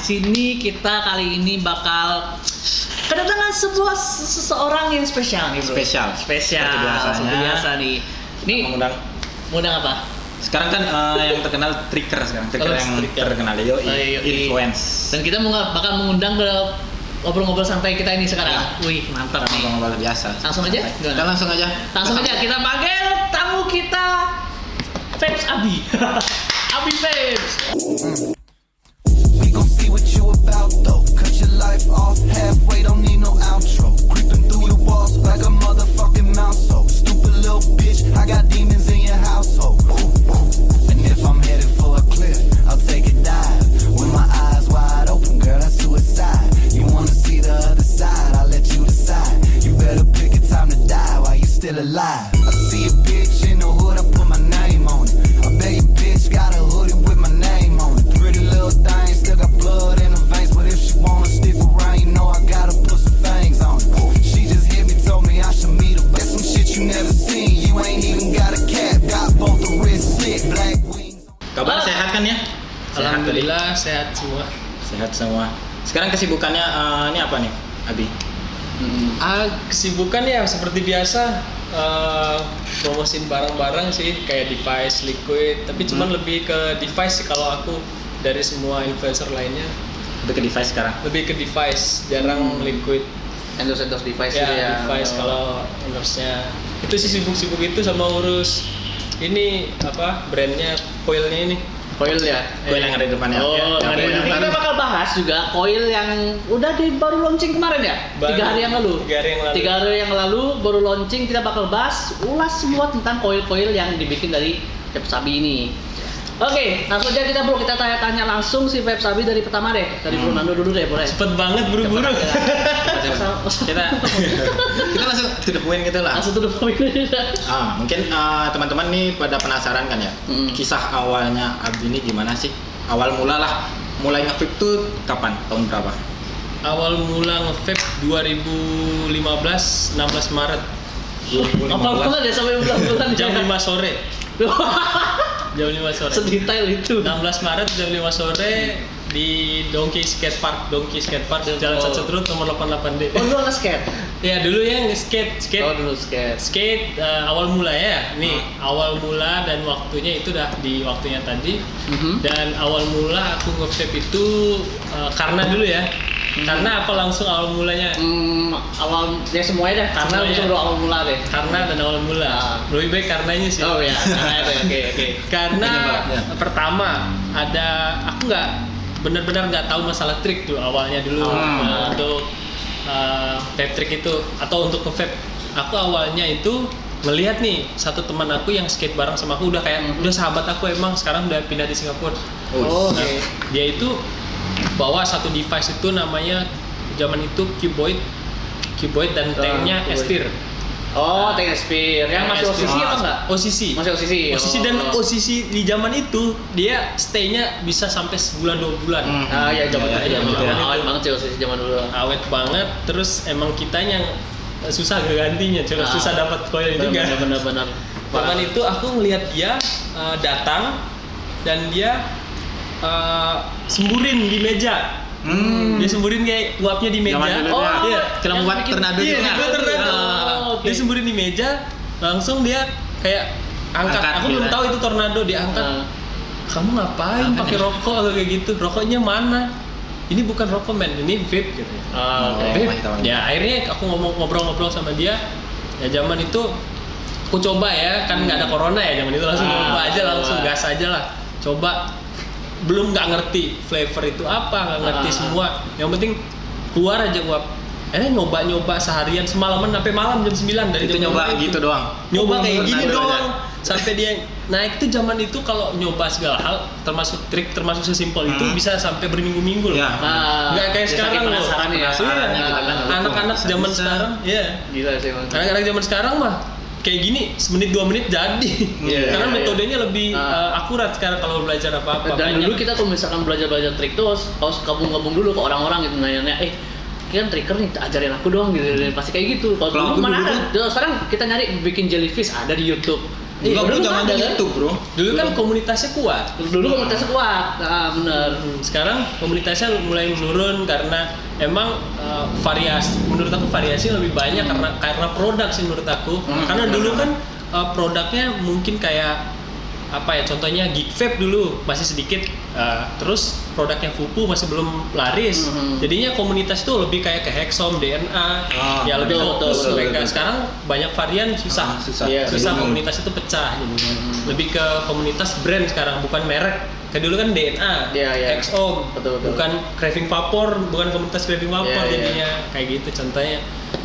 sini kita kali ini bakal kedatangan seseorang yang spesial nih, bro. Spesial. Seperti biasa nih. Ini mengundang apa? Sekarang kan yang terkenal trigger sekarang. Trigger yang terkenal influence. Dan kita bakal mengundang ke ngobrol-ngobrol santai kita ini sekarang. Wih, mantap nih. Ngobrol biasa. Langsung aja? Kita langsung aja. Kita panggil tamu kita, Vapes Abi. Abi Vapes. We gon' see what you about though. Cut your life off halfway, don't need no outro. Creeping through the walls like a motherfucking mouse hole. Stupid little bitch, I got demons in your household. And if I'm headed for a cliff, I'll take a dive. With my eyes wide open, girl, that's suicide. You wanna see the other side, I'll let you decide. You better pick a time to die while you still alive. I see a bitch in the hood, I put my name on it. I bet your bitch got a hoodie with my name on it. Pretty little thing, still got blood in her veins, but if she wanna stick around, you know I gotta put some things on it. She just hit me, told me I should meet her, but some shit you never seen. You ain't even got a cap, got both the wrists slit, black wings. Kabar sehat kan ya? Alhamdulillah sehat semua. Sehat semua. Sekarang kesibukannya ini apa nih, Abi? Kesibukan ya seperti biasa, promosiin barang-barang sih kayak device, liquid, tapi cuman lebih ke device sih kalau aku dari semua influencer lainnya. Lebih ke device sekarang. Lebih ke device, jarang liquid. Endorse device Ya, gitu ya. device kalau endorse-nya. Itu sih sibuk-sibuk itu sama urus ini apa brandnya, coilnya ini. Coil ya. Coil yang ada di depannya. Oh, Ya, ini kita bakal bahas juga coil yang udah baru launching kemarin ya? 3 hari yang lalu. 3 hari yang lalu baru launching, kita bakal bahas ulas semua tentang coil-coil yang dibikin dari Vapes Abi ini. Oke, langsung aja kita tanya-tanya langsung si Vapes Abi dari pertama deh. Dari Bro Nando dulu deh, boleh. Cepet banget buru-buru. Kita langsung to the point gitu lah. Langsung to the point. Mungkin teman-teman nih pada penasaran kan ya, kisah awalnya Abi ini gimana sih? Awal mula lah, mulai nge-vape tuh kapan? Tahun berapa? Awal mula nge-vape 2015, 16 Maret. 2015. Apa bulan ya sampai bulan-bulan Jam 5 sore. Jam 5 sore. Sedetail itu. 16 Maret jam 5 sore di Donkey Skate Park, Jalan Satsetrut nomor 88D. Oh, lu nge-skate? Ya, dulu ya nge-skate. Oh, dulu skate. Skate awal mula ya. Nih, awal mula dan waktunya itu udah di waktunya tadi. Dan awal mula aku nge-vape itu karena dulu ya. Karena apa langsung awal mulanya? Awal ya semuanya deh. Karena Semuanya. langsung awal mula deh. Karena dan awal mula. Lebih baik karenanya sih. Oh ya, oke. Karena Ya. pertama aku nggak benar-benar nggak tahu masalah trik tuh awalnya dulu untuk vape trick itu atau untuk nge-vape. Aku awalnya itu ngelihat nih satu teman aku yang skate bareng sama aku udah sahabat aku, emang sekarang udah pindah di Singapura. Nah, dia itu bawa satu device itu namanya zaman itu Cuboid dan tanknya Estir. Oh, tank Aspir. Yang masih OCC apa enggak? OCC. Masih OCC. OCC dan OCC di zaman itu dia stay-nya bisa sampai sebulan 2 bulan. Ya zaman Iya, itu. zaman Awet itu. banget sih OCC zaman dulu. Awet banget, terus emang kitanya yang susah gantinya, susah dapat koil juga. Benar. Zaman itu aku ngelihat dia datang dan dia semburin di meja. Dia semburin kayak uapnya di meja. Zaman dulu Iya. Film buat tornado Iya, juga. buat tornado. Dia semburin di meja, langsung dia kayak angkat. Aku belum tahu itu tornado, dia angkat. Kamu ngapain pakai rokok atau kayak gitu? Rokoknya mana? Ini bukan rokok men, ini vape gitu. Vape. Ya akhirnya aku ngobrol-ngobrol sama dia. Ya zaman itu aku coba ya, kan nggak ada corona ya zaman itu, langsung coba aja, langsung gas aja lah. Coba, belum nggak ngerti flavor itu apa, nggak ngerti semua. Yang penting keluar aja uap. Nyoba seharian, semalaman sampai malam jam 9 dari Itu jam nyoba 9 itu. gitu doang. Nyoba kayak gini Tornado doang aja. sampai dia naik tuh. Zaman itu kalau nyoba segala hal termasuk trik, termasuk sesimpel itu bisa sampai berminggu-minggu loh. Ya. Nggak kayak Dia sekarang saking loh. penasaran ya. Penasaran ya, kita kan. Anak-anak zaman Bisa. sekarang, ya. Gila sih emang. Anak-anak zaman sekarang mah kayak gini semenit 2 menit jadi. Karena metodenya lebih akurat sekarang kalau belajar apa-apa. Dan Banyak. dulu kita kalau misalkan belajar trik tuh harus gabung dulu ke orang-orang gitu, nanya kan trigger nih, ajarin aku dong gitu. Pasti kayak gitu. Kalau dulu mana ada? Sekarang kita nyari bikin jellyfish ada di YouTube. Juga bro, dulu zaman ada, kan? YouTube bro. Dulu kan komunitasnya kuat. Dulu komunitasnya kuat, bener. Sekarang komunitasnya mulai menurun karena emang variasi. Menurut aku variasi lebih banyak karena produk sih menurut aku. Karena dulu kan produknya mungkin kayak apa ya, contohnya Geek Vape dulu masih sedikit, terus produknya Fupu masih belum laris. Jadinya komunitas itu lebih kayak ke Hexom, DNA, ya lebih fokus mereka. Sekarang banyak varian, susah komunitas itu pecah jadinya. Lebih ke komunitas brand sekarang, bukan merek. Kayak dulu kan DNA, Hexom, bukan Craving Vapor, bukan komunitas Craving Vapor jadinya kayak gitu contohnya.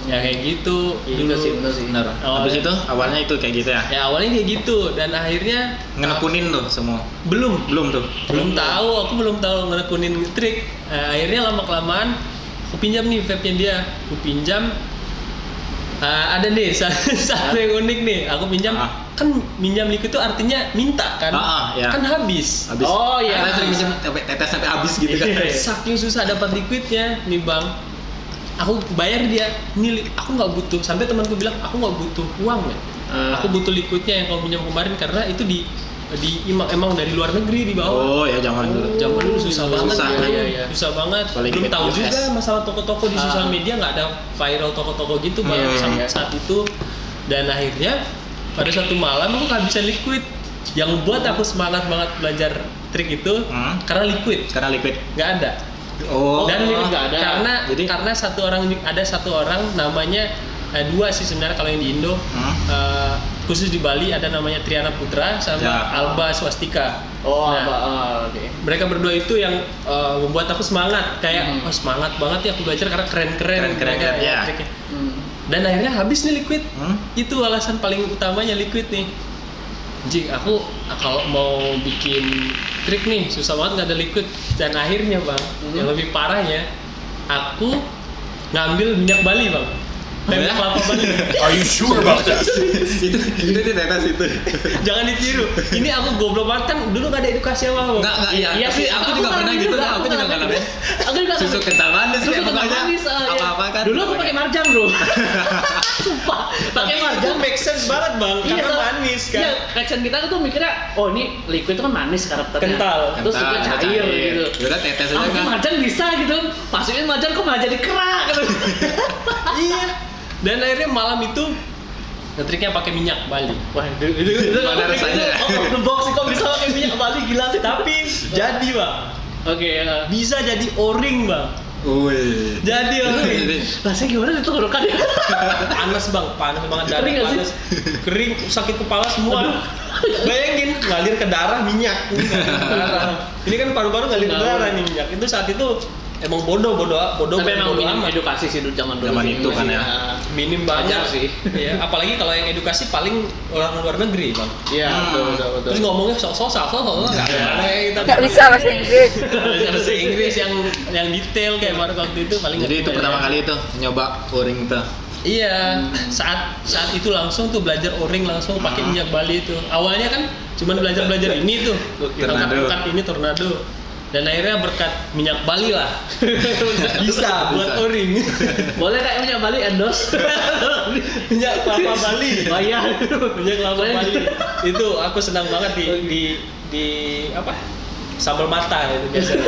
Ya kayak gitu dulu sih, benar. Habis itu awalnya itu kayak gitu ya. Ya awalnya kayak gitu dan akhirnya ngenekunin tuh semua. Belum Belum tahu, aku belum tahu ngenekunin trik. Akhirnya lama kelamaan aku pinjam nih vape-nya dia. Aku pinjam ada nih satu yang unik nih. Aku pinjam kan minjam liquid itu artinya minta kan? Ya. Kan habis. Oh iya. Kita sering minjem tetes sampai habis gitu kan. Saking susah dapat liquidnya nih bang. Aku bayar dia, nih aku nggak butuh. Sampai temanku bilang aku nggak butuh uang ya. Aku butuh liquidnya yang kau pinjam kemarin karena itu di emang dari luar negeri dibawa. Oh ya zaman dulu susah banget. Susah banget. Apalagi Belum tahu US. juga masalah toko-toko di sosial media, nggak ada viral toko-toko gitu bang saat itu. Dan akhirnya pada suatu malam aku kehabisan liquid. Yang buat aku semangat banget belajar trik itu karena liquid. Nggak ada. Dan nggak ada. Karena ada satu orang namanya dua sih sebenarnya kalau yang di Indo, khusus di Bali ada namanya Triana Putra sama Alba Swastika. Mereka berdua itu yang membuat aku semangat, kayak semangat banget ya aku belajar karena keren triknya. Dan akhirnya habis nih liquid. Itu alasan paling utamanya liquid nih. Jing, aku kalau mau bikin trik nih susah banget nggak ada liquid. Dan akhirnya bang, yang lebih parahnya, aku ngambil minyak Bali bang. Minyak kelapa Bali. Are you sure about that? itu tetes itu. Jangan ditiru. Ini aku goblok banget kan dulu nggak ada edukasi apa bang. Enggak iya sih, aku juga pernah gitu. Aku juga ngalamin. Aku juga Susu kental manis susu kental pokoknya. manis. Apa-apa kan. Dulu aku pakai marjan bro. Sumpah. Pakai marjan make sense banget bang, karena manis kan. Iya, reaction kita tuh mikirnya, oh ini liquid itu kan manis karakternya. Kental. Terus juga cair gitu. Udah tetes aja kan. Marjan bisa gitu. Masukin marjan kok malah jadi kerak gitu. Iya. Dan akhirnya malam itu ngetriknya pakai minyak Bali. Wah, itu Gimana rasanya? Out of the box sih, kok bisa pakai minyak Bali, gila sih. Tapi jadi bang. Oke, Bisa jadi o-ring bang. Wih. Jadi o-ring. rasanya gimana itu tenggorokan ya? Panas bang, panas banget, darah Kering nggak sih? panas, kering, sakit kepala semua. Bayangin ngalir ke darah minyak. Ini kan paru-paru ngalir ke darah nih minyak. Itu saat itu emang bodoh Tapi emang bodoh minim amat. edukasi sih dulu zaman itu kan ya. Minim banget Wajar sih. Ya, apalagi kalau yang edukasi paling orang luar negeri bang. Iya, betul. Terus ngomongnya sok-sok nggak ada kita. Nggak bisa bahasa Inggris. Bahasa Inggris yang detail kayak waktu itu paling. Jadi itu pertama kali itu nyoba o-ring tuh. Iya, saat itu langsung tuh belajar o-ring langsung pakai minyak Bali itu. Awalnya kan cuma belajar ini tuh, angkat ini tornado. Dan akhirnya berkat minyak Bali lah bisa buat o-ring. Boleh kayak minyak Bali endorse. Minyak kelapa Bali. Bayar. Minyak kelapa Bali. Itu aku senang banget di apa? Sambal mata itu biasanya.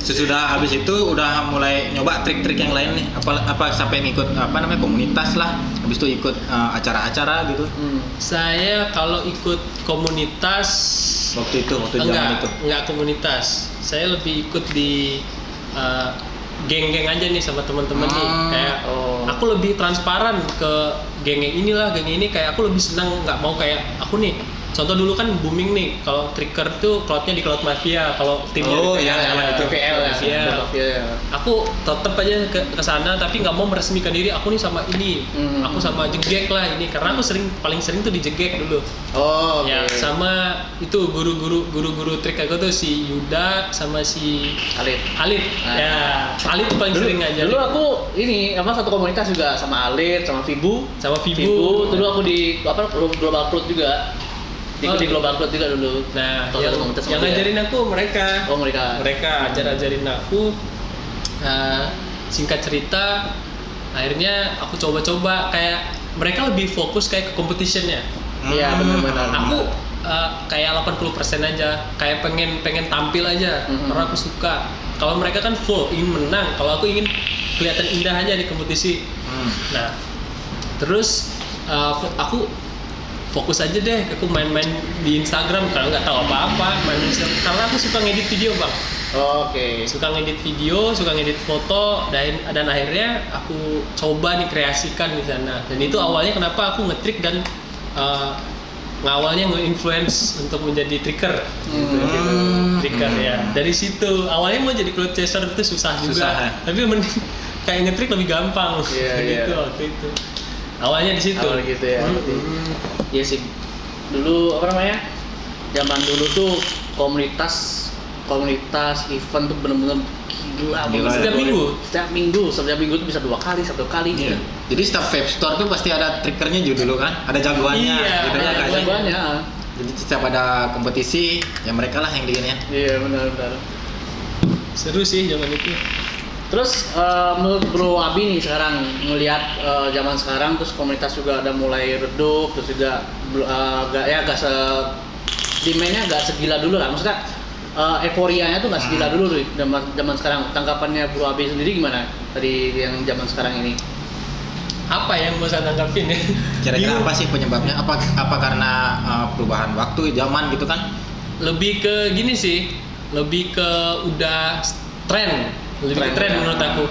Sesudah habis itu udah mulai nyoba trik-trik yang lain nih. Apa sampai ngikut komunitas lah. Habis itu ikut acara-acara gitu. Saya kalau ikut komunitas Waktu zaman itu. Enggak komunitas. Saya lebih ikut di geng-geng aja nih sama teman-teman nih. Kayak aku lebih transparan ke geng yang inilah, geng ini kayak aku lebih senang, nggak mau kayak aku nih. Contoh dulu kan booming nih, kalau Tricker tuh cloudnya di Cloud Mafia, kalau timnya itu VL ya. Aku tetap aja ke sana, tapi nggak mau meresmikan diri. Aku nih sama ini, aku sama Jegek lah ini, karena aku paling sering tuh di Jegek dulu. Ya sama itu guru-guru trik aku tuh si Yuda sama si Alit. Ya Alit tuh paling sering aja. Dulu aku ini satu komunitas juga sama Alit, sama Vibu. Dulu aku di Global Cloud juga. Di Global Cloud juga dulu. Nah, yang ngajarin aku mereka. Mereka ajarin aku. Singkat cerita, akhirnya aku coba-coba kayak mereka lebih fokus kayak ke competitionnya. Iya benar-benar. Aku kayak 80% aja, kayak pengen tampil aja karena aku suka. Kalau mereka kan full ingin menang, kalau aku ingin kelihatan indah aja di kompetisi. Nah, terus aku fokus aja deh, aku main-main di Instagram karena nggak tahu apa-apa, main Instagram karena aku suka ngedit video bang. Oke. Suka ngedit video, suka ngedit foto, dan akhirnya aku coba nih kreasikan di sana. Dan itu awalnya kenapa aku ngetrik dan awalnya nge-influence untuk menjadi tricker. Tricker ya. Dari situ awalnya mau jadi cloud chaser itu susah juga. Tapi mending kayak ngetrik lebih gampang. Gitu waktu itu. Awalnya di situ. Awal gitu ya. Iya sih. Dulu apa namanya? Zaman dulu tuh komunitas event tuh bener-bener gila banget. Setiap minggu tuh bisa 2 kali, 1 kali gitu. Jadi setiap vape store tuh pasti ada trickernya dulu kan, ada jagoannya. Iya, gitu ada kan. jagoannya. Jadi setiap ada kompetisi, ya mereka lah yang digini ya. Iya benar-benar. Seru sih zaman itu. Terus menurut Bro Abi nih sekarang ngelihat zaman sekarang terus komunitas juga ada mulai redup, terus juga gak demandnya gak segila dulu lah, maksudnya euforianya tuh gak segila dulu tuh zaman sekarang. Tanggapannya Bro Abi sendiri gimana tadi yang zaman sekarang ini? Apa yang mau saya tanggapin ya? Kira-kira apa sih penyebabnya? Apa karena perubahan waktu, zaman gitu kan? Lebih ke gini sih, lebih ke udah tren menurut aku.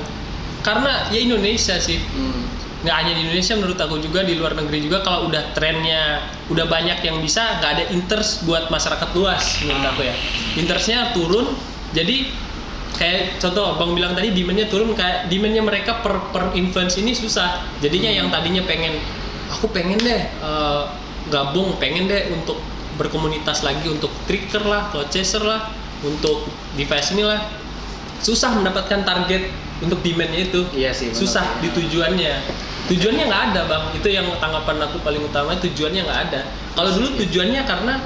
Karena ya Indonesia sih, nggak hanya di Indonesia, menurut aku juga di luar negeri juga kalau udah trennya udah banyak yang bisa, nggak ada interest buat masyarakat luas menurut aku ya. Interestnya turun, jadi kayak contoh Bang bilang tadi demandnya turun, kayak demandnya mereka per influence ini susah. Jadinya yang tadinya aku pengen deh gabung, pengen deh untuk berkomunitas lagi untuk tricker lah, cloud chaser lah, untuk device ini lah, susah mendapatkan target untuk demandnya itu. Iya sih. Susah di tujuannya nggak ada bang. Itu yang tanggapan aku paling utama, tujuannya nggak ada. Kalau dulu tujuannya karena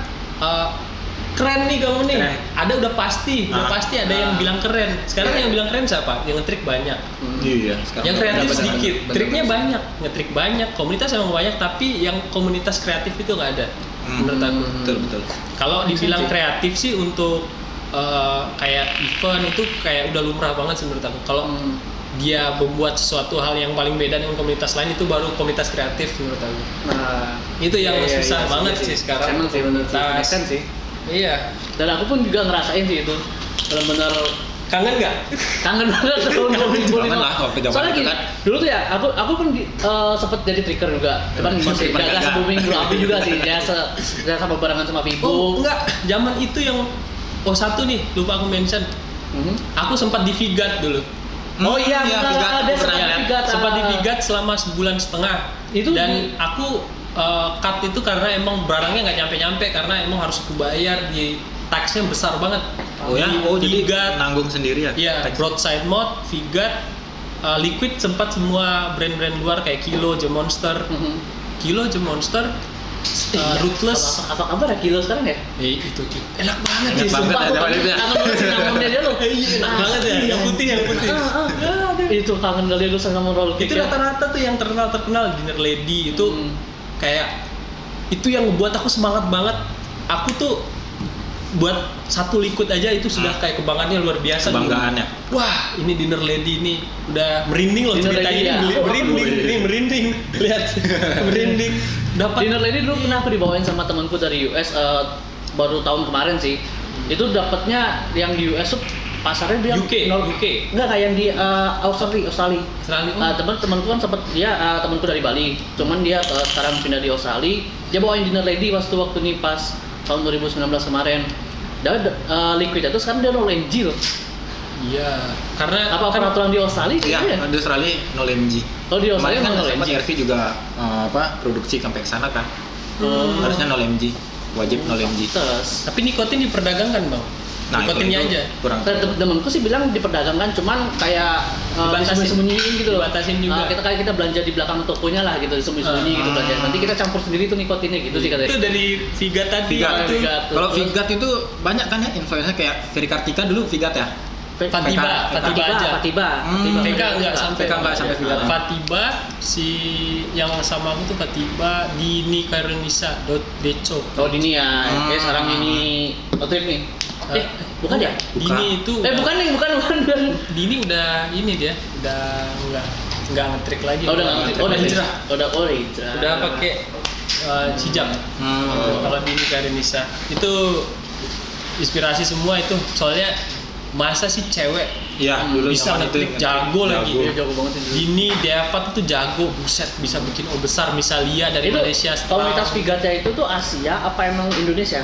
keren nih kamu nih, ada udah pasti ada yang bilang keren. Sekarang yang bilang keren siapa? Yang ngetrik banyak. Iya. Yang kreatif sedikit, triknya banyak, ngetrik banyak, komunitas emang banyak, tapi yang komunitas kreatif itu nggak ada. Menurut aku. Betul. Kalau dibilang kreatif sih untuk kayak event itu kayak udah lumrah banget sih menurut aku. Kalau dia membuat sesuatu hal yang paling beda dengan komunitas lain, itu baru komunitas kreatif menurut aku. Nah, itu yang susah banget sih sekarang. Emang sih benar sih. Iya. Dan aku pun juga ngerasain sih itu. Benar-benar kangen nggak? Kangen banget tahun 2005. Kangen lah waktu zaman Soalnya itu gini, kan. dulu tuh ya aku pun sempet jadi tricker juga. Cuman masih gak se-booming Bro Abi juga sih. Dia sama barengan sama Vibo. Oh enggak, zaman itu yang satu nih, lupa aku mention. Aku sempat di Vigat dulu. Oh iya, Vigat. Sempat di Vigat selama 1,5 bulan. Itu dan aku cut itu karena emang barangnya nggak nyampe karena emang harus aku bayar, di taxnya besar banget. Jadi Vigat, nanggung sendiri ya? Iya, broadside mode, Vigat, liquid sempat semua brand-brand luar kayak Kilo, The Monster, Ruthless. Apa kabar Kilo sekarang ya? Itu enak banget Enak sih. banget Sumpah, ya, Kangen banget singamonnya dia loh. enak banget ya. Yang putih. Itu kangen kali gue sama roll cake. Itu rata-rata tuh yang terkenal Dinner Lady itu kayak itu yang ngebuat aku semangat banget. Aku tuh buat satu liquid aja itu sudah kayak kebanggaannya luar biasa. Kebanggaannya. Wah, ini Dinner Lady ini udah merinding loh Dinner ceritanya Lady, ini. ya. Merinding. Lihat. Merinding. Dapat Dinner Lady dulu pernah aku dibawain sama temanku dari US baru tahun kemarin sih. Itu dapatnya yang di US tuh pasarnya dia UK. Enggak kayak yang di Australia. Temanku kan sempat temanku dari Bali. Cuman dia sekarang pindah di Australia. Dia bawain Dinner Lady waktu ini pas tahun 2019 kemarin. Dia liquid itu sekarang dia roll NG loh. Iya, karena Apa peraturan di Australia? Iya, di Australia no MG. Kalau di Australia Kemarin kan no sempat MG. RV juga produksi sampai ke sana kan. Harusnya no MG. Wajib no MG. Terus tapi nikotin diperdagangkan, Bang. Nah, nikotinnya itu aja. kurang. temenku sih bilang diperdagangkan, cuman kayak disembunyi-sembunyiin gitu loh. Dibatasin juga. Kita belanja di belakang tokonya lah gitu, disembunyi-sembunyi gitu belanja. Nanti kita campur sendiri tuh nikotinnya gitu sih katanya. Itu dari Vigat tadi. Vigat. itu. Vigat. Kalau Vigat itu banyak kan ya influencer kayak Ferry Kartika dulu Vigat ya. Fatiba aja. Fatiba. VK nggak sampai. VK nggak sampai Fatiba. Fatiba si yang sama aku tuh Fatiba Dini Karenisa Deco. Oh Dini ya, sekarang ini Otrip nih. Bukan ya? Dini itu. Bukan. Dini udah ini dia, udah nggak ngetrik lagi. Udah hijrah. Udah pakai hijab. Kalau Dini Karenisa itu inspirasi semua itu, soalnya masa sih cewek dulu bisa ngetrik jago lagi. Jago banget itu. Dini Devat itu jago, buset, bisa bikin O besar, Misalia dari Itu Malaysia. komunitas Figatnya itu tuh Asia apa emang Indonesia?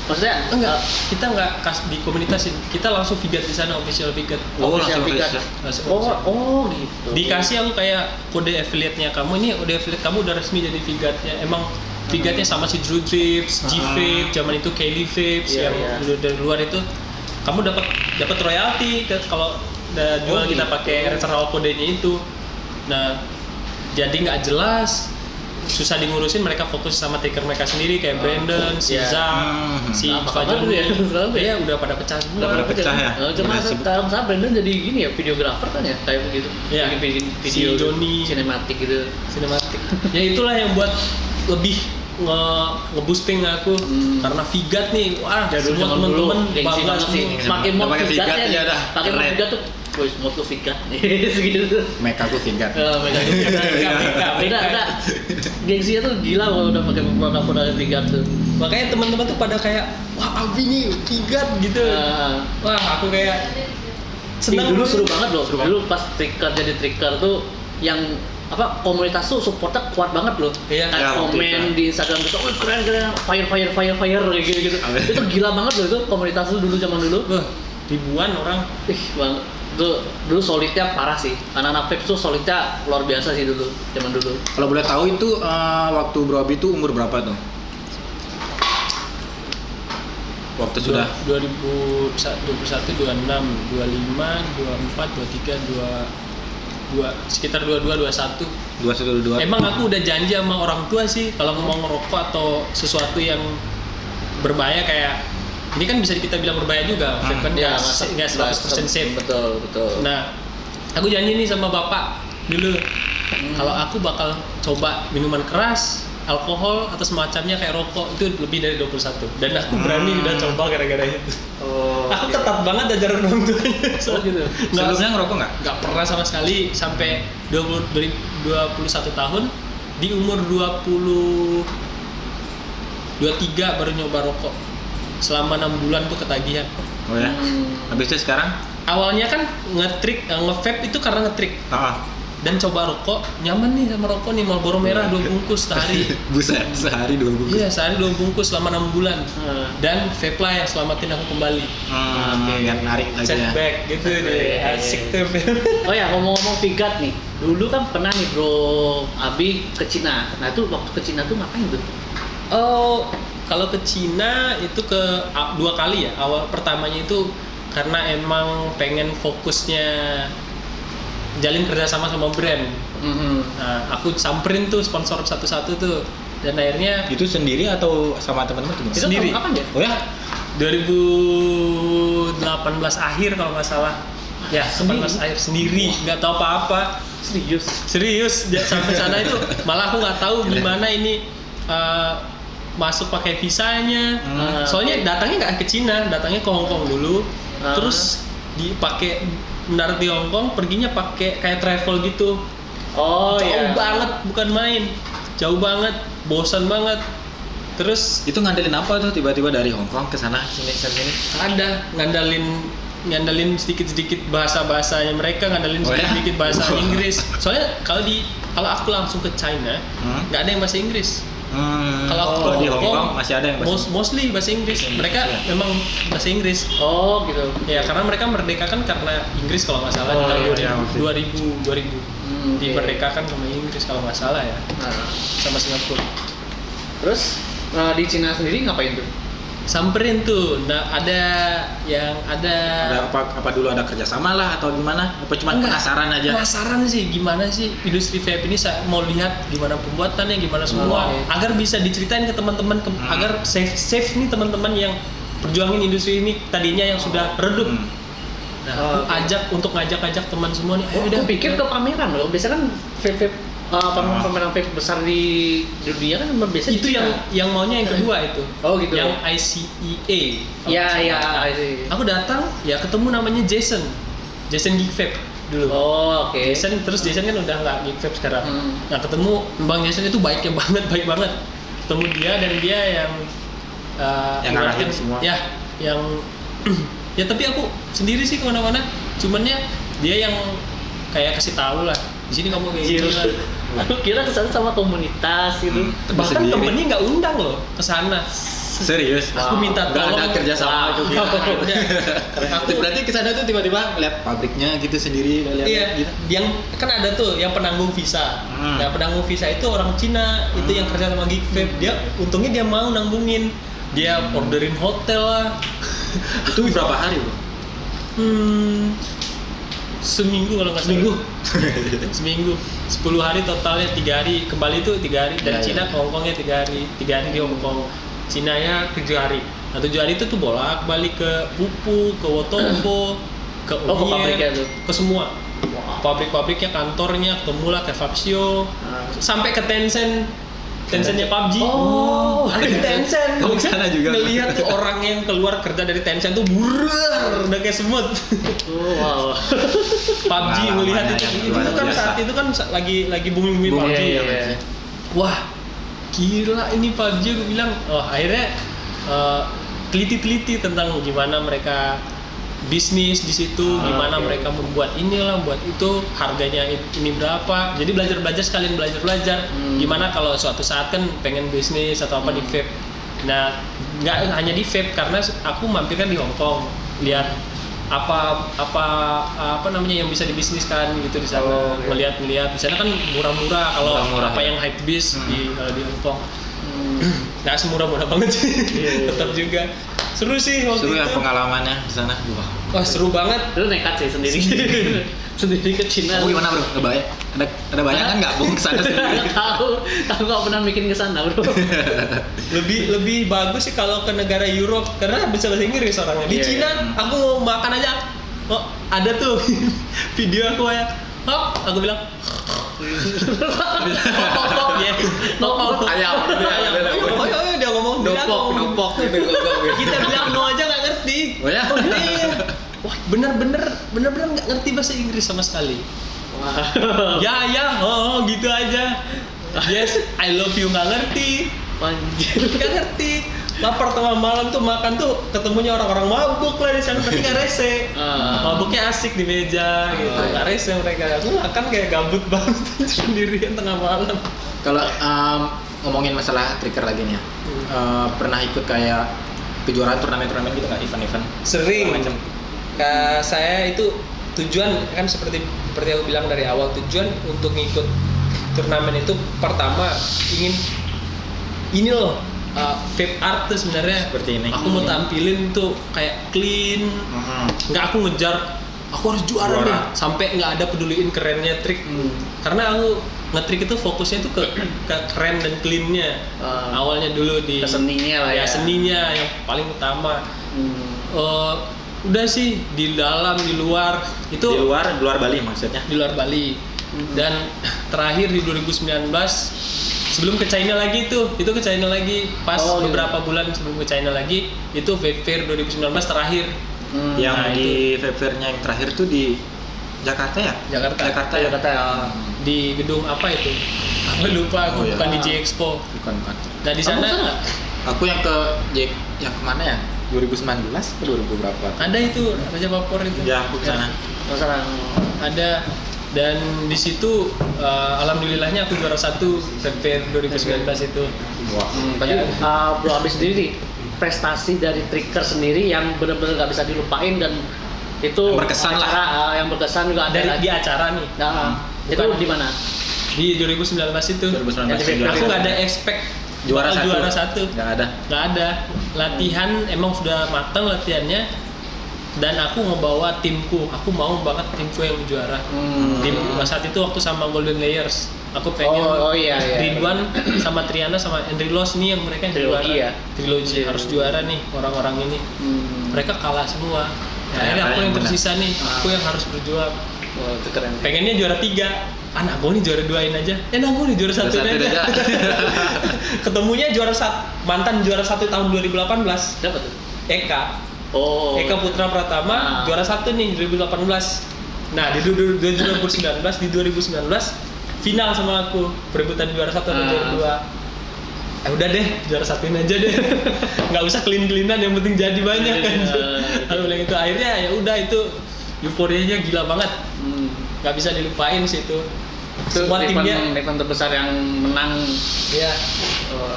Maksudnya Enggak, kita nggak di komunitas, kita langsung Figat di sana, official Figat. official Figat. Langsung Gitu. dikasih aku kayak kode affiliate-nya kamu, ini kode affiliate kamu udah resmi jadi Figatnya. Emang Figatnya sama si Drew Trips, G-Vapes, zaman itu Kelly Vapes yang dari luar itu kamu dapat royalti kalau udah jual kita pakai referral kodenya itu. Nah, jadi nggak jelas, susah dingurusin, mereka fokus sama taker mereka sendiri kayak Brandon, si Zach, si Fajar ya udah pada pecah semua. Udah pada pecah ya. Cuma sekarang Brandon jadi gini ya, videografer kan ya, kayak begitu. Iya. Bikin video Si Johnny sinematik gitu. Sinematik. Ya itulah yang buat lebih nge-boosting aku karena Figat nih, wah semua teman-teman bangga semua. Makin mau pakai Figat Figat ya, ya dah. pakai mau Figat tuh, woi mau tuh Figat, segitu. Mereka tuh Figat. Beda. Gengsinya tuh gila kalau udah pakai produk-produk Figat tuh. Makanya teman-teman tuh pada kayak, wah Abi nih Figat gitu. Wah aku kayak senang. Dulu seru banget loh. Dulu pas jadi tricker tuh yang komunitas tuh supportnya kuat banget loh. Iya. Kayak komen di Instagram gitu, "Wih, keren fire kayak gitu." Itu gila banget loh itu komunitas tuh dulu zaman dulu. Ribuan orang. Bang, dulu solidnya parah sih. Anak-anak vape tuh solidnya luar biasa sih dulu, zaman dulu. Kalau boleh tahu itu waktu Bro Abi itu umur berapa tuh? Waktu sudah 2021, 26, 25, 24, 23, sekitar 22, 21. 21. Emang aku udah janji sama orang tua sih kalau mau ngerokok atau sesuatu yang berbahaya kayak ini kan bisa kita bilang berbahaya juga, vape kan nggak 100% safe. Betul. Nah, aku janji nih sama bapak dulu kalau aku bakal coba minuman keras, alkohol atau semacamnya kayak rokok itu lebih dari 21 dan aku berani udah coba gara-gara itu. Aku ketat banget ajaran orang tuanya. Gitu. Sebelumnya ngerokok nggak? Nggak pernah sama sekali sampai 21 tahun. Di umur 23 baru nyoba rokok. Selama 6 bulan tuh ketagihan. Oh ya. Habis itu sekarang? Awalnya kan nge-vape itu karena nge-trick. Dan coba rokok, nyaman nih sama rokok nih, Marlboro merah 2 bungkus sehari. Buset, sehari 2 bungkus. Iya, sehari 2 bungkus selama 6 bulan. Dan vape lah yang selamatin aku kembali. Biar narik lagi ya. Setback gitu deh, asik tuh. Oh ya, ngomong-ngomong Figat nih, dulu kan pernah nih Bro Abi ke Cina. Nah itu waktu ke Cina tuh ngapain tuh? Oh, kalau ke Cina itu ke 2 kali ya. Awal pertamanya itu karena emang pengen fokusnya jalin kerjasama sama brand. Nah, aku samperin tuh sponsor satu-satu tuh, dan akhirnya itu sendiri atau sama teman-teman tuh? Itu sendiri. Kapan ya? Oh ya? 2018 akhir kalau nggak salah. Ya, 18 akhir sendiri, nggak tahu apa-apa. Serius. Sampai sana itu malah aku nggak tahu gimana ini masuk pakai visanya. Soalnya datangnya nggak ke Cina, datangnya ke Hong Kong dulu. Terus dipakai mendarat di Hong Kong, perginya pakai kayak travel gitu. Jauh banget, bukan main. Jauh banget, bosan banget. Terus itu ngandelin apa tuh tiba-tiba dari Hong Kong ke sana sini? ada ngandalin sedikit-sedikit bahasanya mereka, ngandalin sedikit bahasa Inggris. Soalnya kalau aku langsung ke China, nggak ada yang bahasa Inggris. Kalau di Hong Kong masih ada yang mostly bahasa Inggris. Mereka memang bahasa Inggris. Oh gitu. Ya karena mereka merdekakan karena Inggris kalau nggak salah di tahun 2000 dimerdekakan sama Inggris kalau nggak salah ya. Sama Singapura. Terus di Cina sendiri ngapain tuh? Samperin tuh, ada apa dulu ada kerjasama lah atau gimana? Apa cuma penasaran aja? Penasaran sih gimana sih industri vape ini, saya mau lihat gimana pembuatannya, gimana semua, agar bisa diceritain ke teman-teman, agar safe nih teman-teman yang perjuangin industri ini tadinya yang sudah redup. Nah Nah, aku ngajak teman semua nih. Ayo udah pikir ke pameran loh. Biasanya kan vape pameran vape besar di dunia kan biasanya Itu yang maunya yang kedua itu. Oh gitu. Yang ICEA. Iya. Aku datang ya ketemu namanya Jason Geek Vape dulu. Oh, oke. Jason kan udah nggak Geek Vape sekarang. Nah ketemu Bang Jason itu baik banget. Ketemu dia dan dia yang ngarahin semua. Ya, yang ya tapi aku sendiri sih kemana-mana. Cumannya dia yang kayak kasih tahu lah. Di sini kamu kayak gitu lah. Aku kira kesana sama komunitas gitu. Bahkan company nggak undang loh kesana. Serius? Aku minta nggak tolong. ada kerjasama Wah, juga. Aku Berarti kesana tuh tiba-tiba lihat pabriknya gitu sendiri, lihat iya, gitu. yang kan ada tuh yang penanggung visa. Nah, penanggung visa itu orang Cina, itu yang kerja sama Geek Vape. Dia untungnya dia mau nanggungin. Dia orderin hotel lah. Itu berapa hari, Bro? Seminggu kalau nggak salah. Seminggu. 10 hari totalnya, 3 hari kembali itu 3 hari dari Cina ke Hongkongnya 3 hari di Hongkong. Cina ya 7 hari. Nah 7 hari itu tuh bolak-balik ke Pupu, ke Wotombo, ke pabriknya tuh. ke semua. Pabrik-pabriknya, kantornya, ketemu lah ke Fabsio, sampai ke Tencentnya PUBG. Oh, ada di Tencent. Kamu kesana juga. Ngelihat tuh orang yang keluar kerja dari Tencent tuh udah kayak semut. Oh, wow. PUBG ngelihat itu kan saat itu kan lagi booming PUBG. Iya. Wah, gila ini PUBG, gue bilang. Oh, akhirnya teliti-teliti tentang gimana mereka bisnis di situ, gimana mereka membuat inilah, membuat itu, harganya ini berapa. Jadi belajar sekalian belajar. Gimana kalau suatu saat kan pengen bisnis atau apa di vape. Nah, nggak hanya di vape, karena aku mampir kan di Hong Kong, lihat apa namanya yang bisa dibisniskan gitu di sana. Ngelihat di sana kan murah-murah kalau apa yang hype bis di Hong Kong. Nggak semurah-murah banget sih. Tetap juga seru sih waktu Seru itu. ya pengalamannya di sana. Wah, seru banget. Lu nekat sih sendiri. Sendiri ke Cina. Kamu gimana, Bro? Ngebayang? Ada banyak kan nggak Bung kesana sendiri? Nggak tahu. Aku nggak pernah bikin ke sana, Bro. Lebih bagus sih kalau ke negara Europe karena bisa bahasa Inggris orangnya. Di Cina aku mau makan aja. Oh, ada tuh video aku ya. Aku bilang Ayam. Oh, dia ngomong Nopok gitu. kita bilang no aja nggak ngerti. Oh ya? Iya. Wah, bener-bener nggak ngerti bahasa Inggris sama sekali. Ya, gitu aja. Yes, I love you nggak ngerti. Anjir. Nggak ngerti. Lapar tengah malam tuh makan tuh ketemunya orang-orang mabuk lah di sana, tapi nggak rese. Mabuknya asik di meja gitu, nggak rese mereka. Aku makan kayak gabut banget sendirian tengah malam. Kalau ngomongin masalah trigger lagi nih ya, pernah ikut kayak kejuaraan turnamen gitu nggak, event-event? Sering. Macam. Saya itu tujuan kan seperti aku bilang dari awal, tujuan untuk ngikut turnamen itu pertama ingin ini loh. Vape art tuh sebenarnya Seperti ini. aku mau tampilin tuh kayak clean, nggak aku ngejar aku harus juara deh sampai nggak ada peduliin kerennya trik. Karena aku ngetrik itu fokusnya tuh ke keren dan cleannya. Awalnya dulu di Seninya lah ya. Seninya yang paling utama. Udah sih di dalam di luar itu Di luar Bali maksudnya. di luar Bali. Dan terakhir di 2019 sebelum ke China lagi itu ke China lagi pas beberapa bulan sebelum ke China lagi itu Vape Fair 2019 terakhir. Yang Nah, di vape fair-nya yang terakhir tuh di Jakarta ya? Jakarta ya. di gedung apa itu? Aku lupa, aku bukan di J Expo. Bukan. Nah di sana Aku yang yang kemana ya? 2019 ke 2000 berapa? ada itu Raja Vapor itu. Ya, aku kesana. Ada, dan di situ alhamdulillahnya aku juara 1 Vape Fair 2019 itu. Wah. Tadi Bro Abis sendiri nih, prestasi dari Trigger sendiri yang benar-benar nggak bisa dilupain dan itu Yang berkesan lah. Yang berkesan juga ada Di acara nih. Itu di mana? Di 2019 itu. 2019 Aku nggak ada expect juara satu. Nggak ada. Latihan emang sudah matang latihannya. Dan aku ngebawa timku. Aku mau banget timku yang juara. Tim saat itu waktu sama Golden Layers. Aku pengen iya. Ridwan sama Triana sama Andrilos nih yang mereka yang Trilogi juara. ya? Trilogi harus juara nih orang-orang ini. Mereka kalah semua. Akhirnya aku yang benar. tersisa nih, aku yang harus berjuang. Oh, itu keren. Pengennya juara 3, anak gue nih juara 2-in aja. Anak gue nih juara 1-in aja. Ketemunya mantan juara 1 tahun 2018. Siapa tuh? Eka. Oh. Eka Putra Pratama juara 1 nih 2018. Nah di 2019 final sama aku, perebutan juara 1 dan juara 2. Udah deh, juara 1-in aja deh. Nggak usah clean-cleanan, yang penting jadi banyak kan. Kalau bilang itu akhirnya ya udah, itu euforianya gila banget. Nggak bisa dilupain sih itu. Semua timnya event terbesar yang menang. ya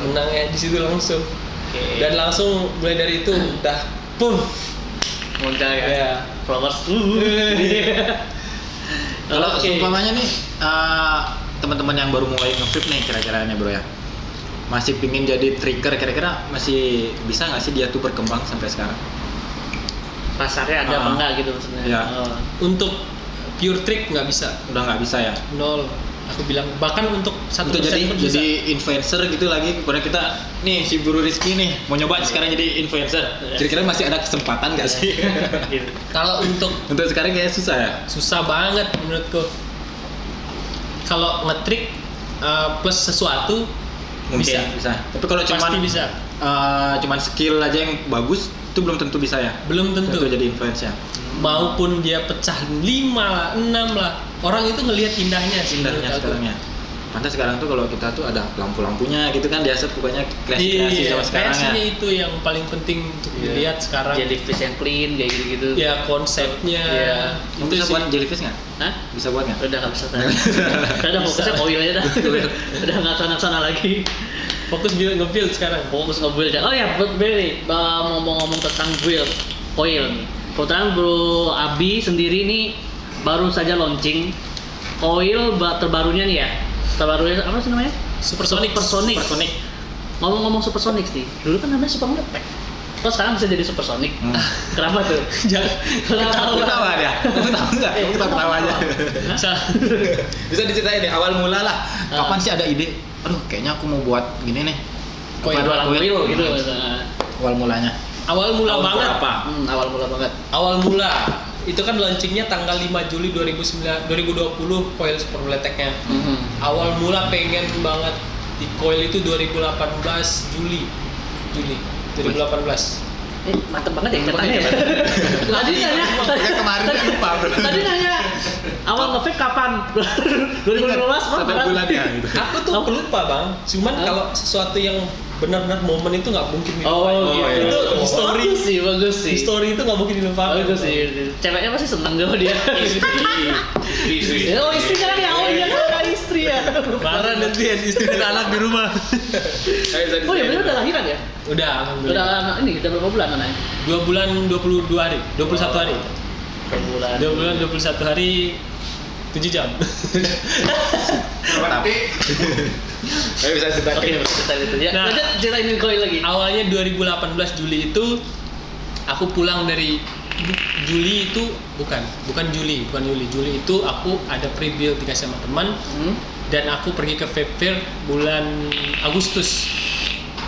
menang ya di situ langsung. Okay. Dan langsung mulai dari itu udah Muncul ya. ya. Flowers. Kalau Oke. seumpamanya nih teman-teman yang baru mulai nge-vape nih kira-kiranya bro ya, masih pingin jadi trigger, kira-kira masih bisa nggak sih dia tuh berkembang sampai sekarang? Pasarnya ada apa enggak gitu maksudnya. Iya. Untuk pure trick nggak bisa, Udah nggak bisa ya? nol. Aku bilang bahkan untuk 1% Untuk jadi pun bisa. influencer gitu lagi, kepada kita nih si Bro Rizky nih mau nyoba sekarang jadi influencer, kira-kira masih ada kesempatan nggak sih? Gitu. Kalau untuk Untuk sekarang kayaknya susah ya? susah banget menurutku. Kalau ngetrik plus sesuatu Mungkin bisa. Tapi kalau pasti bisa. cuman skill aja yang bagus itu belum tentu bisa ya? Belum tentu. Untuk jadi influencer. Maupun dia pecah 5 lah, 6 lah, orang itu ngelihat indahnya sih. Indahnya menurut aku. sekarang ya. Pantas sekarang tuh kalau kita tuh ada lampu-lampunya gitu kan, biasa pokoknya kreasi sama sekarang ya. kreasinya itu yang paling penting untuk dilihat sekarang. Jadi face yang clean kayak gitu-gitu. Ya konsepnya. Iya. Kamu Itu bisa sih. buat jellyfish nggak? Hah? Bisa buat nggak? Udah nggak bisa tadi. Udah fokusnya koil aja dah. Udah nggak sana-sana lagi. Fokus nge-build sekarang. Fokus nge-build. Oh ya, Billy, ngomong-ngomong tentang build coil nih. Kebetulan Bro Abi sendiri nih baru saja launching coil terbarunya nih ya. Terbarunya apa sih namanya? Supersonic. Supersonic. Ngomong-ngomong Supersonic nih, dulu kan namanya Super Meletek. Kok sekarang bisa jadi Supersonic? Kenapa tuh? Jangan Ketawa dia. Kamu tahu nggak? Kamu ketawa aja. Bisa diceritain deh awal mula lah. Kapan sih ada ide? Aduh, kayaknya aku mau buat gini nih. Coil gitu. Awal mulanya. Awal mula Tahun banget. berapa? Awal mula banget. Awal mula itu kan launchingnya tanggal 5 Juli 2020 coil super meleteknya. Awal mula pengen banget di coil itu 2018 Juli 2018. Mantep banget ya catatannya ya. Tadi nanya, Kemarin lupa. tadi nanya awal nge-vape kapan? 2015 Satu bulan ya gitu. Aku tuh lupa bang, cuman kalau sesuatu yang benar-benar momen itu nggak mungkin Oh, dilupain. iya. Itu history, bagus sih. history itu nggak mungkin dilupakan. Bagus sih. Ceweknya pasti seneng sama dia. Istri. Oh istri kan ya, oh iya kan ada istri ya. Marah nanti istri dan anak di rumah. Oh ya bener udah lahiran ya? Udah, alhamdulillah. Udah ini udah berapa bulan anaknya? 2 bulan 22 hari, 21 hari. Per bulan. 2 bulan 21 hari 7 jam. Tapi saya bisa ceritain. Oke, cerita itu ya. Nah. Lanjut ceritain coil lagi. Awalnya 2018 Juli itu aku pulang dari Juli itu bukan Juli itu aku ada pre-build dikasih sama teman dan aku pergi ke vape fair bulan Agustus.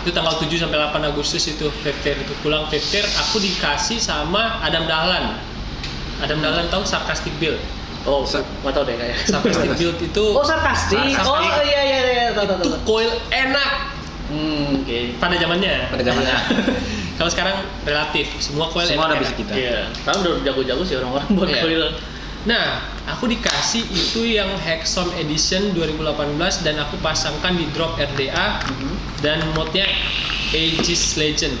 Itu tanggal 7 sampai 8 Agustus itu vape fair itu pulang vape fair aku dikasih sama Adam Dahlan. Adam Dahlan tahu sarcastic build. Oh, nggak tahu deh kayaknya. Sarcastic build itu Oh, sarkastik. Oh, iya, tahu. itu coil enak Oke. pada zamannya. Pada zamannya. Kalau sekarang relatif semua coil Semua udah enak. bisa kita. Iya. Sekarang udah jago-jago sih orang-orang buat Iya. coil. Nah, aku dikasih itu yang Hexon Edition 2018 dan aku pasangkan di drop RDA dan modnya Aegis Legend.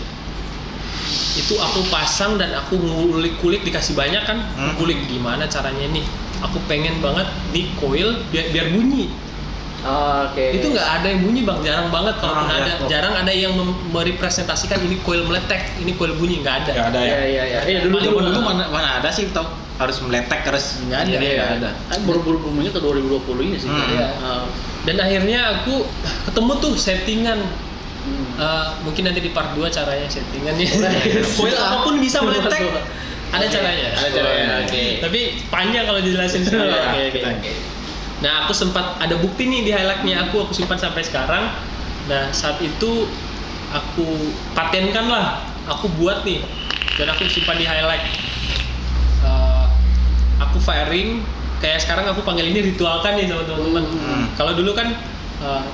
Itu aku pasang dan aku ngulik-kulik dikasih banyak kan, kulik gimana caranya nih. Aku pengen banget di coil biar bunyi. Oke. Itu nggak ada yang bunyi bang, jarang banget kalaupun Ah, ada, ya. jarang ada yang merepresentasikan ini coil meletek, ini coil bunyi, nggak ada. Nggak ada ya. Iya, dulu Zaman dulu mana ada sih tau harus meletek harus Nggak ada. Iya, nggak ada. Kan buru-buru boomingnya ke 2020 ini sih. Iya. Dan akhirnya aku ketemu tuh settingan. Mungkin nanti di part 2 caranya settingannya. Coil apapun bisa meletek. Ada caranya. Ada caranya. Oke. Tapi panjang kalau dijelasin semua. Oke. Nah, aku sempat ada bukti nih di highlightnya aku simpan sampai sekarang. Nah, saat itu aku patenkan lah, aku buat nih dan aku simpan di highlight. aku firing, kayak sekarang aku panggil ini ritualkan nih sama teman-teman. Kalau dulu kan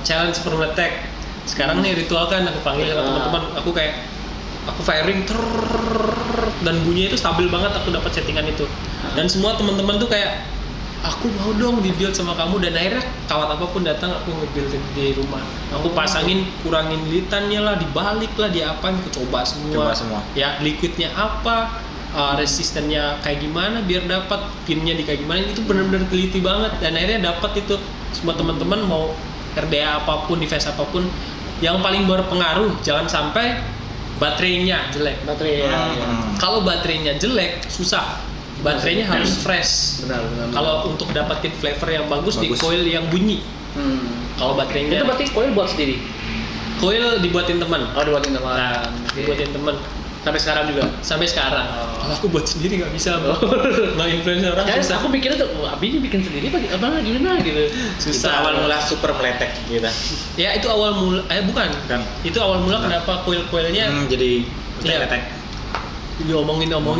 challenge super meletek, sekarang nih ritualkan aku panggil sama teman-teman. Aku firing dan bunyinya itu stabil banget, aku dapat settingan itu. Dan semua teman-teman tuh kayak aku mau dong di-build sama kamu, dan akhirnya kawat apapun datang aku nge-build di rumah. Aku pasangin, kurangin lilitannya lah, dibalik lah, diapain, aku coba semua. Ya, liquidnya apa, resistennya kayak gimana biar dapat, pinnya di kayak gimana, itu benar-benar teliti banget. Dan akhirnya dapat itu. Semua teman-teman mau RDA apapun, device apapun, yang paling berpengaruh jangan sampai baterainya jelek. Kalau baterainya jelek susah. Baterainya harus fresh. Benar. Kalau untuk dapetin flavor yang bagus di coil yang bunyi. Kalau baterainya itu berarti coil buat sendiri. Coil dibuatin teman. Oh, dibuatin teman. Nah, dibuatin teman. Sampai sekarang juga. Sampai sekarang. Kalau aku buat sendiri nggak bisa, nggak influence orang. Guys, susah. aku pikirnya tuh, Abi ini bikin sendiri apa gimana gitu. Itu awal mula super meletek gitu. Ya itu awal mula, bukan. Itu awal mula kenapa coil-coilnya jadi meletek. Diomongin sama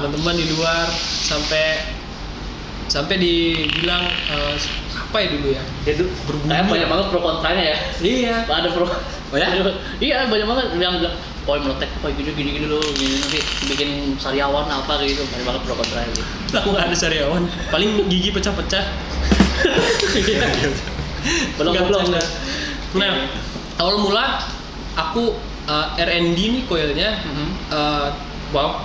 teman-teman di luar, sampai dibilang apa ya dulu ya? Itu kayak banyak banget pro kontranya ya. Iya. Ada pro. Oh ya? Iya, banyak banget yang bilang coil meletek kayak gini loh, gini nanti bikin sariawan apa gitu. Banyak banget pro kontranya gitu. Aku nggak ada sariawan, paling gigi pecah-pecah. Belum. Nah, awal mula aku R&D nih coilnya,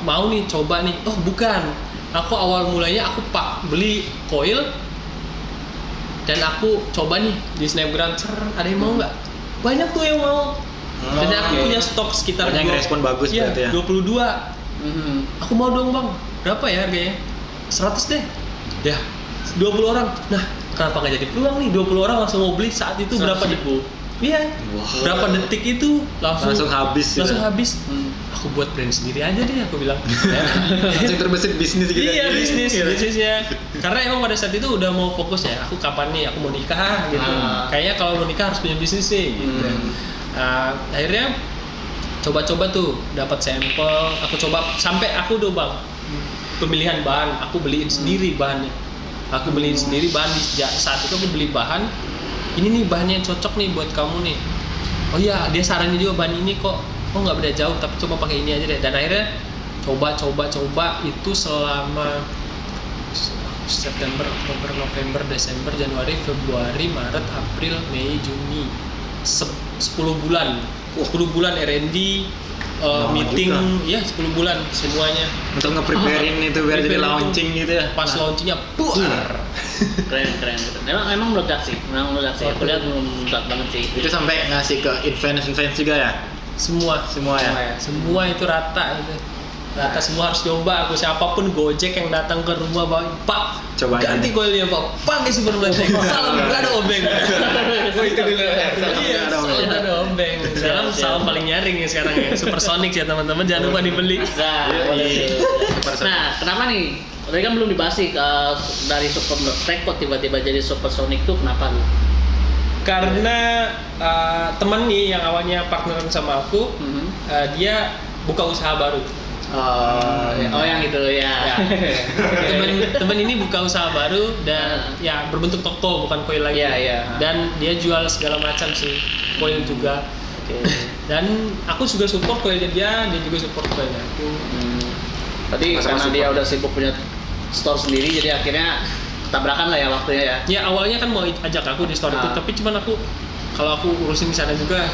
mau nih coba nih. Oh bukan, aku awal mulanya aku beli coil dan aku coba nih di Snapgram, ada yang mau nggak? Banyak tuh yang mau. Dan aku punya stok sekitar banyak respon bagus berarti ya. 22. Aku mau dong bang, berapa ya harganya? 100 deh. Ya, 20 orang. Nah, kenapa nggak jadi peluang nih? 20 orang langsung mau beli saat itu berapa detik? Iya. Wow. Berapa detik itu langsung habis. Langsung habis. Aku buat brand sendiri aja deh, aku bilang. Langsung terbesit bisnis gitu. Iya, bisnisnya. Karena emang pada saat itu udah mau fokus ya. Aku kapan nih? Aku mau nikah gitu. Kayaknya kalau mau nikah harus punya bisnis nih gitu. Akhirnya coba-coba tuh, dapat sampel. Aku coba sampai aku udah bang pemilihan bahan. Aku beliin sendiri bahannya. Aku beliin sendiri bahan saat itu aku beli bahan. Ini nih bahannya yang cocok nih buat kamu nih. Oh iya, dia saranin juga bahan ini kok. Oh nggak beda jauh, tapi coba pakai ini aja deh. Dan akhirnya coba itu selama September, Oktober, November, Desember, Januari, Februari, Maret, April, Mei, Juni, 10 bulan. 10 bulan R&D, meeting, ya 10 bulan semuanya. Untuk nge-preparein itu biar jadi launching gitu ya. Pas launchingnya, puar. Keren gitu. Memang meledak sih. Aku lihat meledak banget sih. Itu sampai ngasih ke event juga ya? Semua ya. Semua itu rata gitu. Rata semua harus coba. Aku siapapun Gojek yang datang ke rumah, Pak, coba ganti coilnya Pak. Pakai super meletek. Salam enggak ada obeng. Oh itu dulu. Iya, salam enggak ada obeng. Salam paling nyaring ya sekarang ya. Supersonic ya teman-teman, jangan lupa dibeli. Nah, kenapa nih? Tadi kan belum dibahas sih dari super meletek kok tiba-tiba jadi supersonic tuh kenapa lu? Karena teman nih yang awalnya partneran sama aku, dia buka usaha baru. Yang itu ya. Teman ini buka usaha baru dan ya berbentuk toko, bukan coil lagi. Dan dia jual segala macam sih, coil juga. Dan aku juga support coilnya dia juga support coilnya aku. Tadi karena dia udah sibuk punya store sendiri, jadi akhirnya tabrakan lah ya waktunya ya. Ya awalnya kan mau ajak aku di store itu, tapi cuman kalau aku urusin di sana juga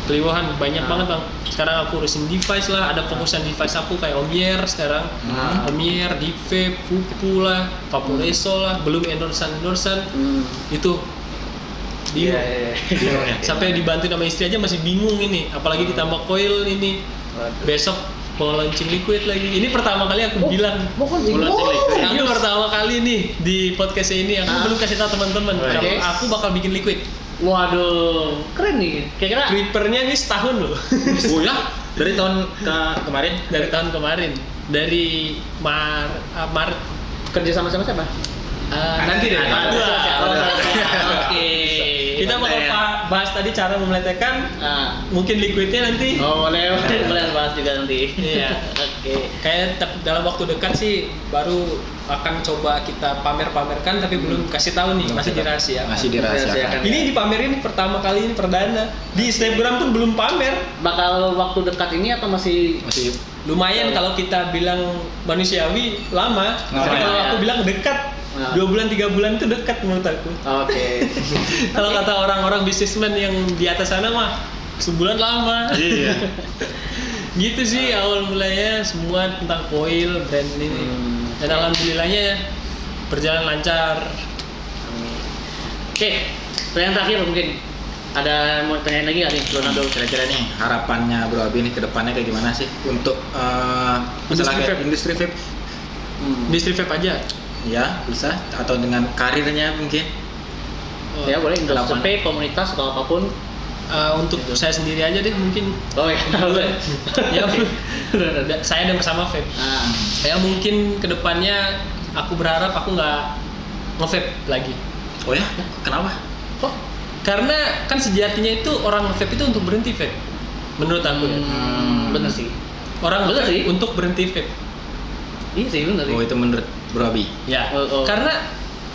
keliwahan banyak banget bang. Sekarang aku urusin device lah, ada fokusan device aku kayak Omier sekarang, Omier, Divape, Pupu lah, Vaporeso lah, belum endorsan itu. Bingung. Sampai dibantu sama istri aja masih bingung ini, apalagi ditambah coil ini. Besok mau launching liquid lagi. Ini pertama kali aku bilang. Mau launching liquid. Ini pertama kali nih di podcast ini aku belum kasih tahu teman-teman kalau aku bakal bikin liquid. Waduh, keren nih. Kira-kira Creepernya ini setahun loh. Oh ya? Dari tahun kemarin? Dari tahun kemarin. Dari Maret. Kerja sama siapa? Nanti deh. Oke. Kita bakal bahas tadi cara memeletekan. Mungkin liquidnya nanti. Oh boleh bahas juga nanti. Iya. Oke. Kayak dalam waktu dekat sih baru akan coba kita pamerkan tapi belum kasih tahu nih, masih dirahasiakan. Masih dirahasiakan. Ini dipamerin pertama kali, ini perdana. Di Instagram pun belum pamer. Bakal waktu dekat ini atau masih Lumayan kalau kita bilang manusiawi lama. Tapi kalau aku bilang dekat, 2 bulan 3 bulan itu dekat menurut aku. Oke. Kalau kata orang-orang bisnismen yang di atas sana mah sebulan lama. Iya. Gitu sih awal mulanya semua tentang coil brand ini. Dan alhamdulillahnya berjalan lancar. Oke, pertanyaan terakhir mungkin. Ada mau tanyain lagi nggak nih, Ronaldo? Kira-kira nih harapannya Bro Abi nih ke depannya kayak gimana sih untuk Industri vape. industri vape? Industri vape aja. Ya bisa, atau dengan karirnya mungkin. Ya boleh industri Harapan. vape, komunitas atau apapun. Untuk saya sendiri aja deh mungkin. Oh iya, boleh. Ya, saya ada bersama vape. Ya mungkin kedepannya aku berharap aku nggak nge-vape lagi. Oh ya? Kenapa? Kok? Karena kan sejatinya itu orang nge-vape itu untuk berhenti vape. Menurut aku ya. Bener sih. Orang Bener nge-vape sih. untuk berhenti vape. Iya sih bener sih. Oh itu menurut Bro Abi. Ya. Oh. Karena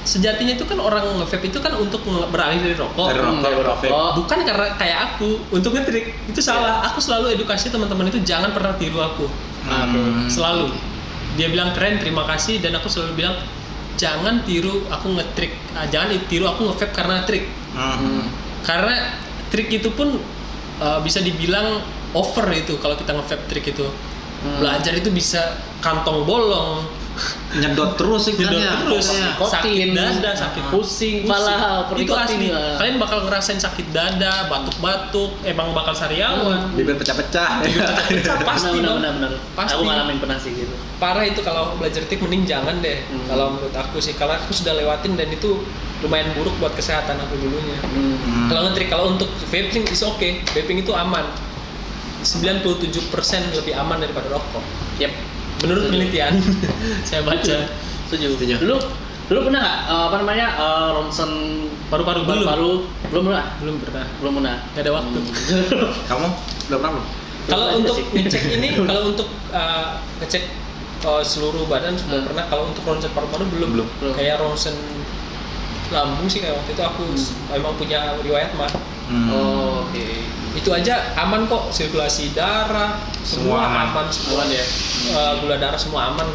sejatinya itu kan orang nge-vape itu kan untuk beralih dari rokok. Dari rokok dari ke rokok. vape. Bukan karena kayak aku untuk ngetrik. Itu salah. Aku selalu edukasi teman-teman itu jangan pernah tiru aku. Selalu. Dia bilang keren, terima kasih, dan aku selalu bilang jangan tiru aku ngetrik. Jangan tiru aku nge-vape karena trik. Karena trik itu pun bisa dibilang over itu kalau kita nge-vape trik itu. Belajar itu bisa kantong bolong, Nyedot terus sih nyedot terus, sakit Nikotin, dada, sakit pusing, pala, itu nikotin. asli. Kalian bakal ngerasain sakit dada, batuk-batuk, emang bakal sariawan. Bibir pecah-pecah. Pasti dong. benar. Pasti. Aku ngalamin pernah sih gitu. Parah itu kalau belajar trik mending jangan deh. Kalau menurut aku sih, karena aku sudah lewatin dan itu lumayan buruk buat kesehatan aku dulunya. Kalau ngetrik, kalau untuk vaping is okay. Vaping itu aman. 97% lebih aman daripada rokok. Yep. Menurut penelitian saya baca. Setuju. Dulu pernah nggak ronsen Paru-paru belum. belum pernah. Belum pernah. Gak ada waktu. Kamu belum pernah belum? Kalau Belum untuk sih. ngecek ini, kalau untuk ngecek seluruh badan sudah pernah. Kalau untuk ronsen paru-paru belum. Kayak ronsen lambung sih kayak waktu itu aku emang punya riwayat mah. Oke. Itu aja aman kok, sirkulasi darah semua aman semua ya. Gula darah semua aman.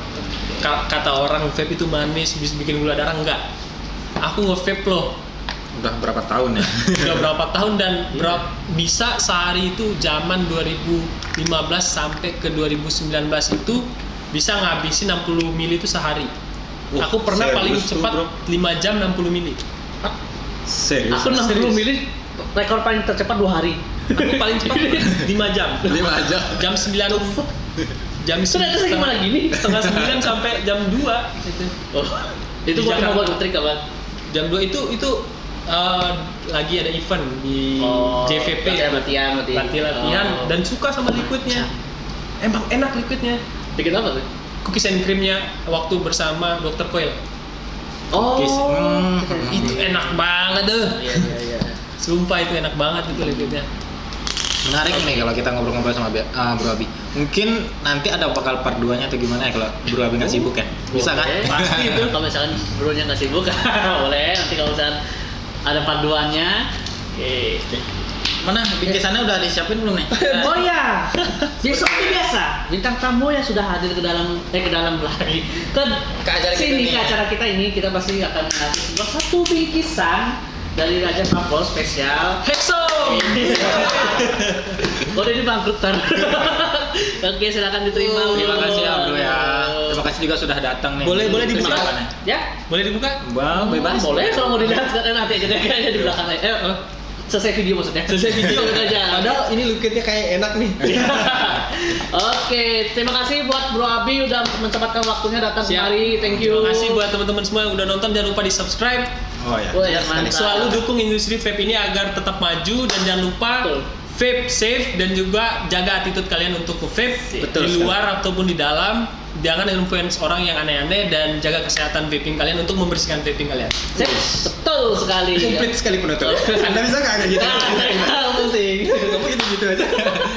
Kata orang vape itu manis bisa bikin gula darah, enggak. Aku nge-vape loh Udah berapa tahun ya? udah berapa tahun dan bisa sehari itu zaman 2015 sampai ke 2019 itu bisa ngabisin 60 mili itu sehari. Aku pernah serius paling tuh, cepat bro? 5 jam 60 mili. Serius? Aku 60 Serius. mili rekor paling tercepat 2 hari. Aku paling cepat 5 jam. 5 aja. Jam 9 jam Ternyata saya gimana gini? setengah 9 sampai jam 2 itu. Itu Di buat Jakarta. buat trik apa? Jam 2 itu lagi ada event di JVP latihan. dan suka sama liquidnya. Emang enak liquidnya. Bikin apa tuh? Cookies and creamnya waktu bersama Dr. Coil. Itu enak banget deh. Iya. Sumpah itu enak banget itu liquidnya. Menarik nih kalau kita ngobrol-ngobrol sama Bro Abi. Mungkin nanti ada bakal part 2-nya atau gimana ya kalau Bro Abi nggak sibuk ya? Bisa kan? Boleh. Pasti itu. Kalau misalkan bro-nya nggak sibuk, boleh. Nanti kalau misalkan ada part 2-nya. Oke. Mana bingkisannya udah disiapin belum nih? Oh iya, seperti biasa bintang tamu yang sudah hadir ke dalam lagi ke acara kita sini nih. ke acara kita ini, kita pasti akan ngasih satu bingkisan dari Raja Kapol spesial. Hexo. Udah ini bangkrut tar. Oke, silakan diterima. Terima kasih ya Bro ya. Terima kasih juga sudah datang nih. Boleh dibuka? Persiapannya. Ya, Boleh dibuka? Wah, bebas. boleh kalau mau dilihat sekarang nanti aja deh kayaknya di belakang aja. Selesai video maksudnya. Selesai video aja. Padahal ini liquidnya kayak enak nih. Oke, terima kasih buat Bro Abi udah menyempatkan waktunya datang Siap. kemari. Thank you. Terima kasih buat teman-teman semua yang udah nonton, jangan lupa di subscribe. Oh ya. Wah, Siap sekali. mantap. Selalu dukung industri vape ini agar tetap maju dan jangan lupa Betul. vape safe dan juga jaga attitude kalian untuk vape Betul di sekali. luar ataupun di dalam. Jangan influence orang yang aneh-aneh dan jaga kesehatan vaping kalian untuk membersihkan vaping kalian. Sip, betul sekali. Komplit sekali penutup. Anda bisa nggak kayak gitu? Nah, closing. Kamu gitu-gitu aja.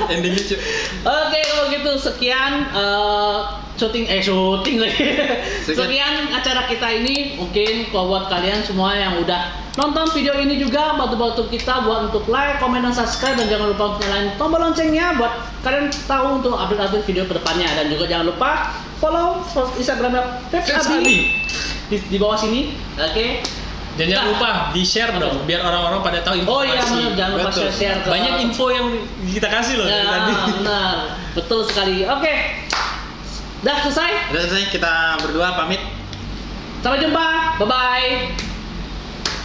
Endingnya cuy. Oke, kalau gitu sekian syuting lagi. Sekian acara kita ini. Mungkin kalau buat kalian semua yang udah nonton video ini juga, bantu kita buat untuk like, comment, dan subscribe, dan jangan lupa untuk nyalain tombol loncengnya buat kalian tahu untuk update video kedepannya. Dan juga jangan lupa follow Instagramnya Peps Abi di bawah sini. Oke. Dan jangan lupa di-share dong, biar orang-orang pada tahu informasi. Oh iya, benar, jangan lupa share ke... Banyak info yang kita kasih loh dari tadi. Benar, betul sekali. Oke, udah selesai. Udah selesai, kita berdua pamit. Sampai jumpa, bye-bye.